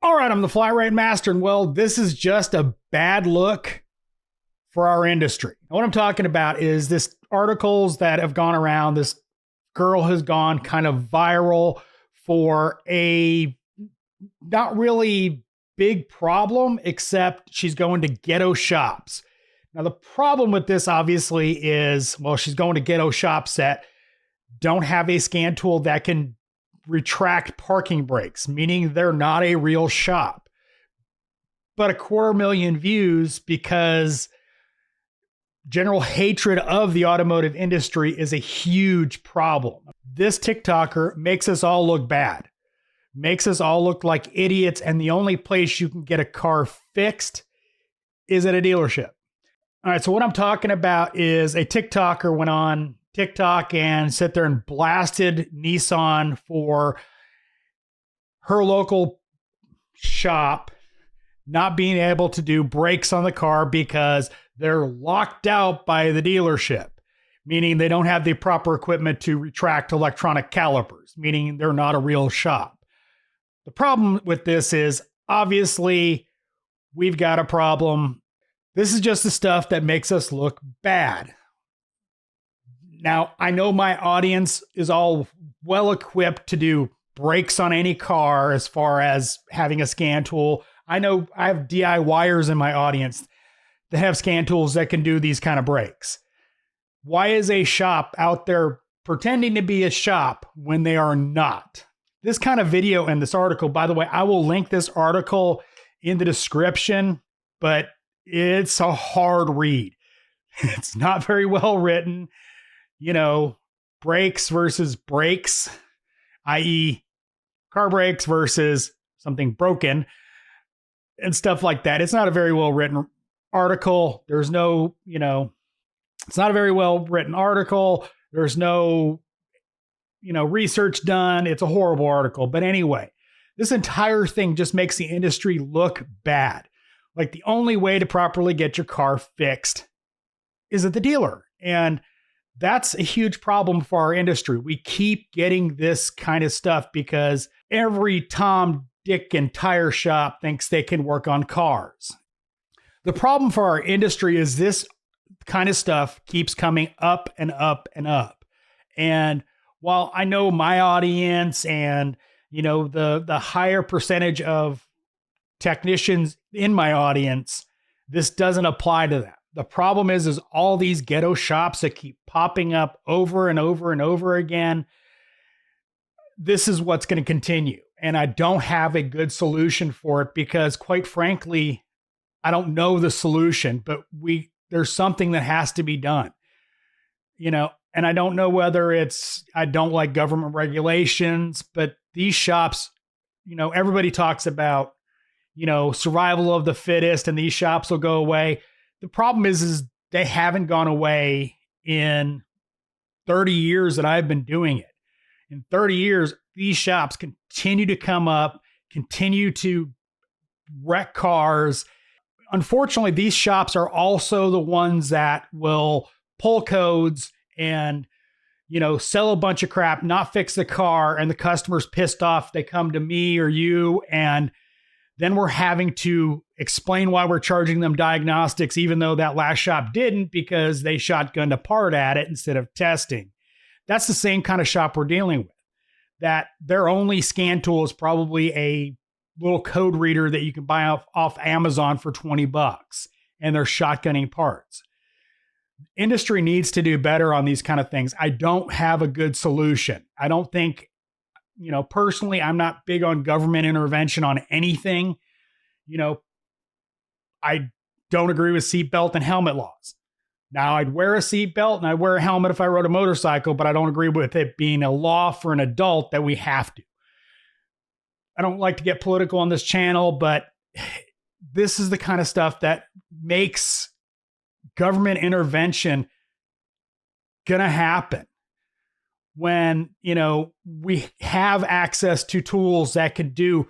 All right, I'm the flatratemaster, and well, this is just a bad look for our industry. What I'm talking about is this articles that have gone around. This girl has gone kind of viral for a not really big problem, except she's going to ghetto shops. Now, the problem with this obviously is, well, she's going to ghetto shops that don't have a scan tool that can retract parking brakes, meaning they're not a real shop. But 250,000 views because general hatred of the automotive industry is a huge problem. This TikToker makes us all look bad, makes us all look like idiots, and the only place you can get a car fixed is at a dealership. All right, so what I'm talking about is a TikToker went on TikTok and sit there and blasted Nissan for her local shop not being able to do brakes on the car because they're locked out by the dealership, meaning they don't have the proper equipment to retract electronic calipers, meaning they're not a real shop. The problem with this is obviously we've got a problem. This is just the stuff that makes us look bad. Now, I know my audience is all well equipped to do brakes on any car as far as having a scan tool. I know I have DIYers in my audience that have scan tools that can do these kind of brakes. Why is a shop out there pretending to be a shop when they are not? This kind of video and this article, by the way, I will link this article in the description, but it's a hard read. It's not very well written. You know, brakes versus brakes, i.e. car brakes versus something broken and stuff like that. It's not a very well written article. There's no, it's not a very well written article. There's no, research done. It's a horrible article. But anyway, this entire thing just makes the industry look bad. Like the only way to properly get your car fixed is at the dealer. And that's a huge problem for our industry. We keep getting this kind of stuff because every Tom, Dick, and tire shop thinks they can work on cars. The problem for our industry is this kind of stuff keeps coming up and up and up. And while I know my audience and, the higher percentage of technicians in my audience, this doesn't apply to them. The problem is all these ghetto shops that keep popping up over and over and over again. This is what's going to continue. And I don't have a good solution for it because, quite frankly, I don't know the solution, but there's something that has to be done. And I don't know whether I don't like government regulations, but these shops, everybody talks about, survival of the fittest and these shops will go away. The problem is they haven't gone away in 30 years that I've been doing it. In 30 years, these shops continue to come up, continue to wreck cars. Unfortunately, these shops are also the ones that will pull codes and, sell a bunch of crap, not fix the car, and the customer's pissed off. They come to me or you, and then we're having to explain why we're charging them diagnostics, even though that last shop didn't because they shotgunned a part at it instead of testing. That's the same kind of shop we're dealing with, that their only scan tool is probably a little code reader that you can buy off Amazon for $20, and they're shotgunning parts. Industry needs to do better on these kind of things. I don't have a good solution. I don't think, personally, I'm not big on government intervention on anything. I don't agree with seatbelt and helmet laws. Now, I'd wear a seatbelt and I'd wear a helmet if I rode a motorcycle, but I don't agree with it being a law for an adult that we have to. I don't like to get political on this channel, but this is the kind of stuff that makes government intervention gonna happen when, we have access to tools that can do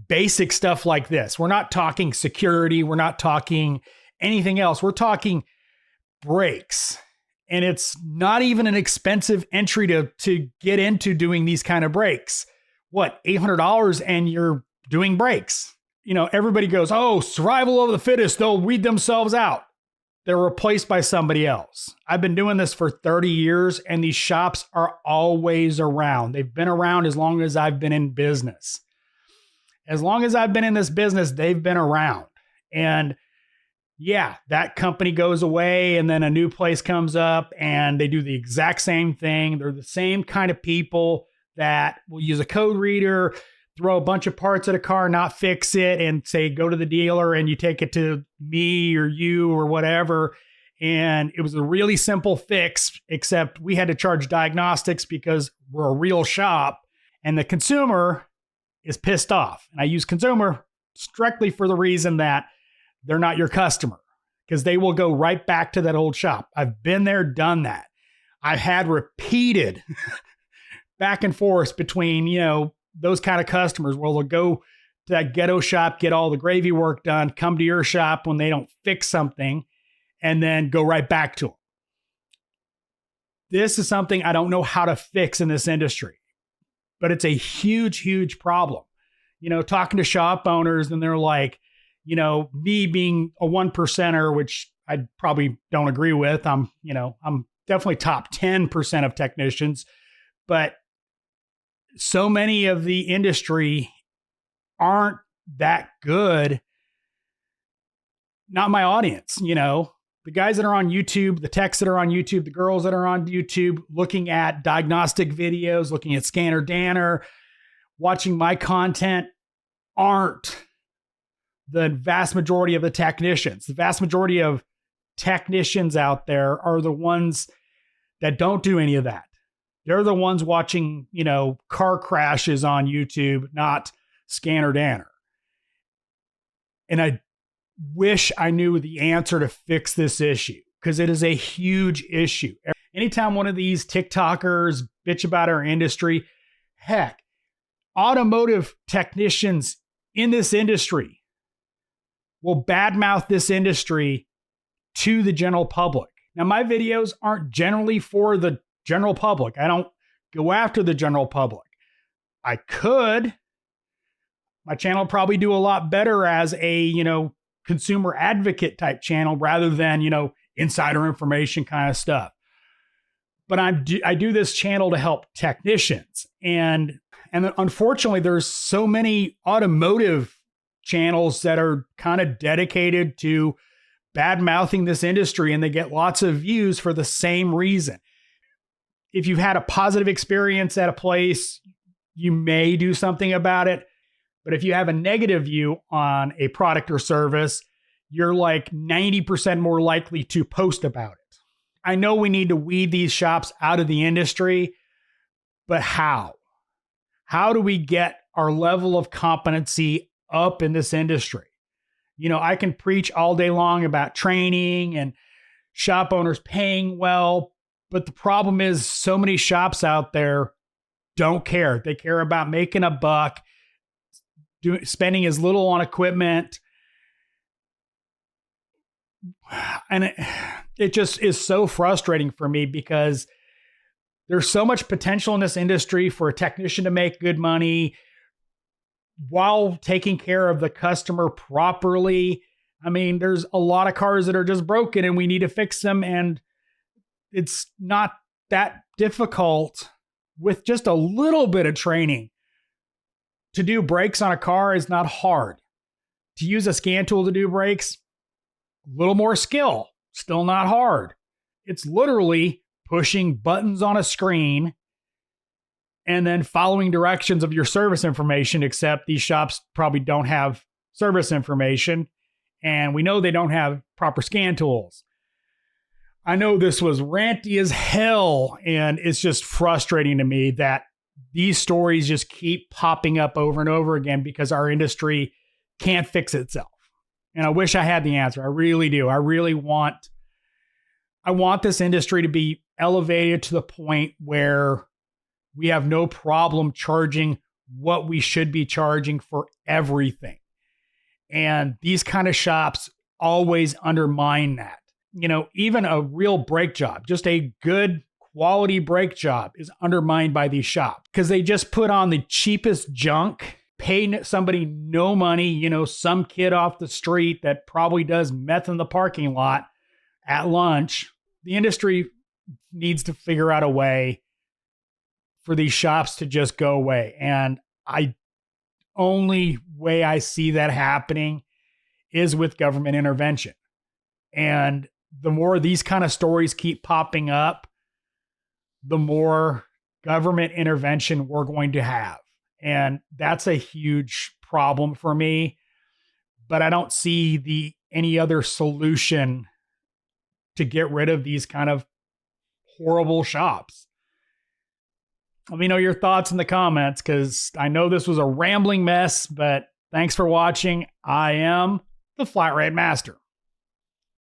basic stuff like this. We're not talking security. We're not talking anything else. We're talking brakes. And it's not even an expensive entry to get into doing these kind of brakes. What, $800 and you're doing brakes? everybody goes, oh, survival of the fittest, they'll weed themselves out. They're replaced by somebody else. I've been doing this for 30 years and these shops are always around. They've been around as long as I've been in business. As long as I've been in this business, they've been around. And yeah, that company goes away and then a new place comes up and they do the exact same thing. They're the same kind of people that will use a code reader, throw a bunch of parts at a car, not fix it, and say, go to the dealer and you take it to me or you or whatever. And it was a really simple fix, except we had to charge diagnostics because we're a real shop and the consumer is pissed off. And I use consumer strictly for the reason that they're not your customer because they will go right back to that old shop. I've been there, done that. I've had repeated back and forth between, those kind of customers where they'll go to that ghetto shop, get all the gravy work done, come to your shop when they don't fix something, and then go right back to them. This is something I don't know how to fix in this industry, but it's a huge, huge problem. Talking to shop owners and they're like, me being a 1%er, which I probably don't agree with. I'm definitely top 10% of technicians, but so many of the industry aren't that good. Not my audience, the guys that are on YouTube, the techs that are on YouTube, the girls that are on YouTube, looking at diagnostic videos, looking at Scanner Danner, watching my content aren't the vast majority of the technicians. The vast majority of technicians out there are the ones that don't do any of that. They're the ones watching, car crashes on YouTube, not Scanner Danner. And I wish I knew the answer to fix this issue because it is a huge issue. Anytime one of these TikTokers bitch about our industry, heck, automotive technicians in this industry will badmouth this industry to the general public. Now, my videos aren't generally for the general public. I don't go after the general public. I could. My channel would probably do a lot better as a, consumer advocate type channel rather than, insider information kind of stuff. But I do this channel to help technicians. And unfortunately, there's so many automotive channels that are kind of dedicated to bad mouthing this industry and they get lots of views for the same reason. If you've had a positive experience at a place, you may do something about it. But if you have a negative view on a product or service, you're like 90% more likely to post about it. I know we need to weed these shops out of the industry, but how? How do we get our level of competency up in this industry? I can preach all day long about training and shop owners paying well, but the problem is so many shops out there don't care. They care about making a buck, spending as little on equipment. And it just is so frustrating for me because there's so much potential in this industry for a technician to make good money while taking care of the customer properly. I mean, there's a lot of cars that are just broken and we need to fix them. And it's not that difficult with just a little bit of training. To do brakes on a car is not hard. To use a scan tool to do brakes, a little more skill, still not hard. It's literally pushing buttons on a screen and then following directions of your service information, except these shops probably don't have service information. And we know they don't have proper scan tools. I know this was ranty as hell, and it's just frustrating to me that these stories just keep popping up over and over again because our industry can't fix itself. And I wish I had the answer. I really do. I want this industry to be elevated to the point where we have no problem charging what we should be charging for everything. And these kind of shops always undermine that. Even a real brake job, just a good quality brake job is undermined by these shops because they just put on the cheapest junk pay somebody no money, you know, some kid off the street that probably does meth in the parking lot at lunch. The industry needs to figure out a way for these shops to just go away. And only way I see that happening is with government intervention. And the more these kind of stories keep popping up, the more government intervention we're going to have. And that's a huge problem for me. But I don't see any other solution to get rid of these kind of horrible shops. Let me know your thoughts in the comments, because I know this was a rambling mess, but thanks for watching. I am the Flat Rate Master.